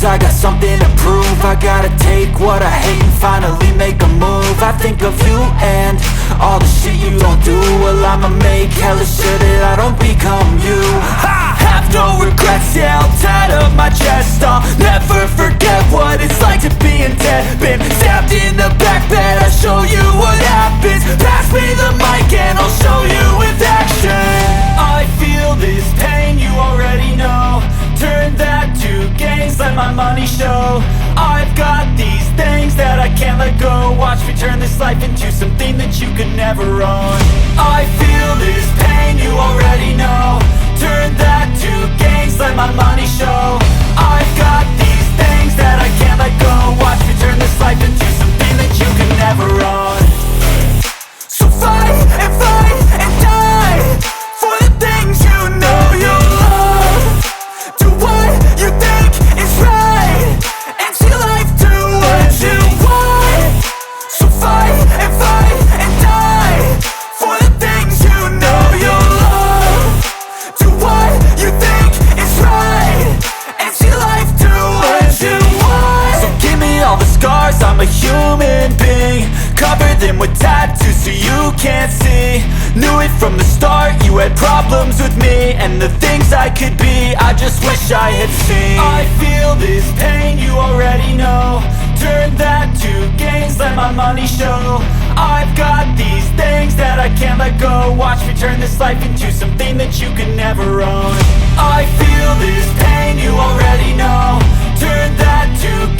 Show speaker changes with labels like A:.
A: I got something to prove. I gotta take what I hate and finally make a move. I think of you and all the shit you don't do. Well, I'ma make hella sure that I don't become you. I have no regrets, yeah, I'll tie up my chest. I'll never forget what it's like to be in debt. Been stabbed in the back bed, I'll show you what happens. Pass me the mic and I'll show you with action. I feel this pain, you already know. Turn that to gains, let my money show. I've got these things that I can't let go. Watch me turn this life into something that you could never own. I feel this pain, you already know. Turn that to gains, let my money show. I've got these things that I can't let go. Watch me turn this life into something that you can never own. So fight and die for the things you know you love. Do what you think is right and see life do what you want. So fight and die for the things you know you love. Do what you think is right and see life do what you want. So give me all the scars, I'm a human being. Cover them with tattoos so you can't see. Knew it from the start, you had problems with me and the things I could be, I just wish I had seen. I feel this pain, you already know. Turn that to gains, let my money show. I've got these things that I can't let go. Watch me turn this life into something that you can never own. I feel this pain, you already know. Turn that to